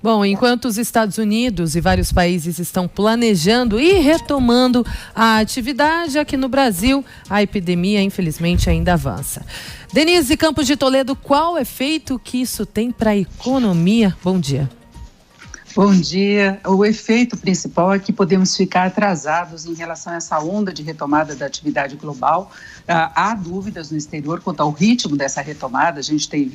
Bom, enquanto os Estados Unidos e vários países estão planejando e retomando a atividade, aqui no Brasil, a epidemia, infelizmente, ainda avança. Denise Campos de Toledo, qual o efeito que isso tem para a economia? Bom dia. Bom dia. O efeito principal é que podemos ficar atrasados em relação a essa onda de retomada da atividade global. Há dúvidas no exterior quanto ao ritmo dessa retomada. A gente tem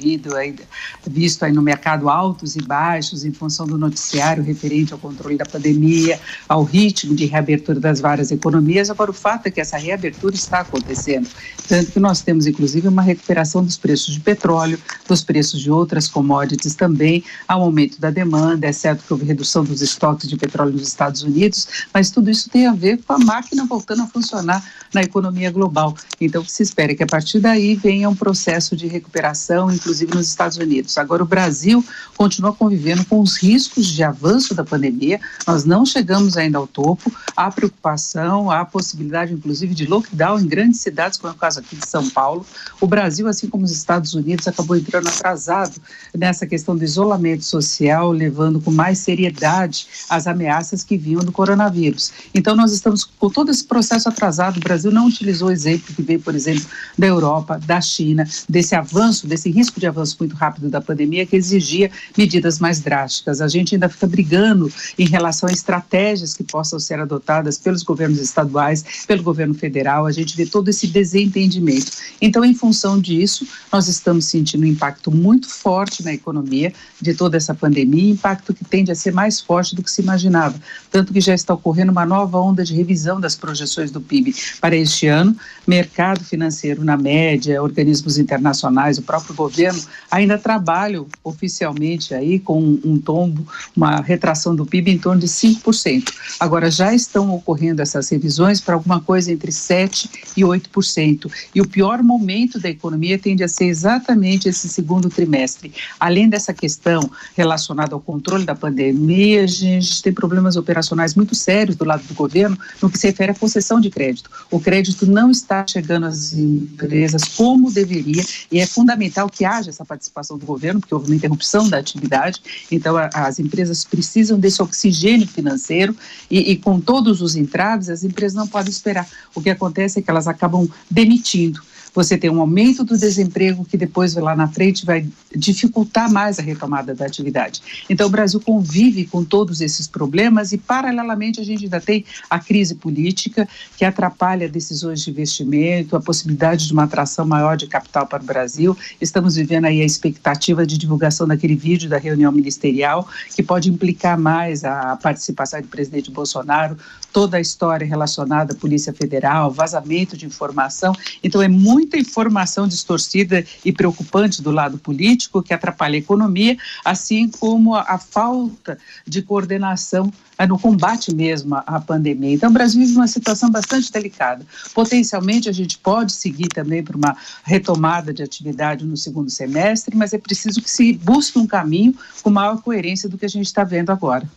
visto aí no mercado altos e baixos em função do noticiário referente ao controle da pandemia, ao ritmo de reabertura das várias economias. Agora, o fato é que essa reabertura está acontecendo. Tanto que nós temos, inclusive, uma recuperação dos preços de petróleo, dos preços de outras commodities também, há um aumento da demanda, exceto que houve redução dos estoques de petróleo nos Estados Unidos, mas tudo isso tem a ver com a máquina voltando a funcionar na economia global. Então, o que se espera é que a partir daí venha um processo de recuperação, inclusive nos Estados Unidos. Agora, o Brasil continua convivendo com os riscos de avanço da pandemia, nós não chegamos ainda ao topo, há preocupação, há possibilidade, inclusive, de lockdown em grandes cidades, como é o caso aqui de São Paulo. O Brasil, assim como os Estados Unidos, acabou entrando atrasado nessa questão do isolamento social, levando com mais seriedade as ameaças que vinham do coronavírus. Então, nós estamos com todo esse processo atrasado. O Brasil não utilizou o exemplo que veio, por exemplo, da Europa, da China, desse avanço, desse risco de avanço muito rápido da pandemia que exigia medidas mais drásticas. A gente ainda fica brigando em relação a estratégias que possam ser adotadas pelos governos estaduais, pelo governo federal. A gente vê todo esse desentendimento. Então, em função disso, nós estamos sentindo um impacto muito forte na economia de toda essa pandemia, impacto que tende a ser mais forte do que se imaginava, tanto que já está ocorrendo uma nova onda de revisão das projeções do PIB para este ano. Mercado financeiro, na média, organismos internacionais, o próprio governo ainda trabalham oficialmente aí com um tombo, uma retração do PIB em torno de 5%. Agora, já estão ocorrendo essas revisões para alguma coisa entre 7% e 8%. E o pior momento da economia tende a ser exatamente esse segundo trimestre. Além dessa questão relacionada ao controle da pandemia, a gente tem problemas operacionais muito sérios do lado do governo no que se refere à concessão de crédito. O crédito não está chegando às empresas como deveria e é fundamental que haja essa participação do governo, porque houve uma interrupção da atividade, então as empresas precisam desse oxigênio financeiro e com todos os entraves, as empresas não podem esperar. O que acontece é que elas acabam demitindo. Você tem um aumento do desemprego que depois lá na frente vai dificultar mais a retomada da atividade. Então o Brasil convive com todos esses problemas e paralelamente a gente ainda tem a crise política que atrapalha decisões de investimento, a possibilidade de uma atração maior de capital para o Brasil. Estamos vivendo aí a expectativa de divulgação daquele vídeo da reunião ministerial que pode implicar mais a participação do presidente Bolsonaro, toda a história relacionada à Polícia Federal, vazamento de informação. Então é muita informação distorcida e preocupante do lado político que atrapalha a economia, assim como a falta de coordenação no combate mesmo à pandemia. Então o Brasil vive uma situação bastante delicada. Potencialmente a gente pode seguir também para uma retomada de atividade no segundo semestre, mas é preciso que se busque um caminho com maior coerência do que a gente está vendo agora.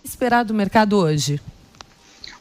Esperar do mercado hoje?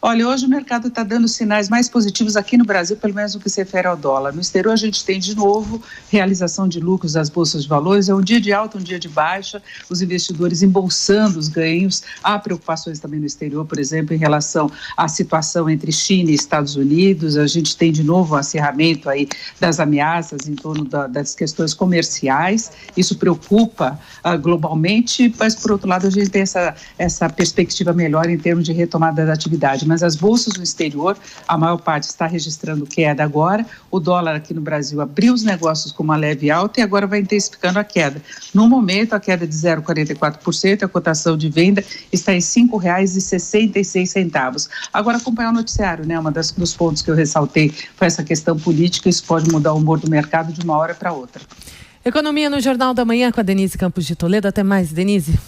Olha, hoje o mercado está dando sinais mais positivos aqui no Brasil, pelo menos no que se refere ao dólar. No exterior a gente tem de novo realização de lucros das bolsas de valores, é um dia de alta, um dia de baixa, os investidores embolsando os ganhos. Há preocupações também no exterior, por exemplo, em relação à situação entre China e Estados Unidos. A gente tem de novo o acerramento aí das ameaças em torno das questões comerciais. Isso preocupa globalmente, mas por outro lado a gente tem essa perspectiva melhor em termos de retomada da atividade. Mas as bolsas no exterior, a maior parte está registrando queda agora. O dólar aqui no Brasil abriu os negócios com uma leve alta e agora vai intensificando a queda. No momento, a queda é de 0,44%, a cotação de venda está em R$ 5,66. Agora, acompanhar o noticiário, né? Dos pontos que eu ressaltei foi essa questão política, isso pode mudar o humor do mercado de uma hora para outra. Economia no Jornal da Manhã com a Denise Campos de Toledo. Até mais, Denise.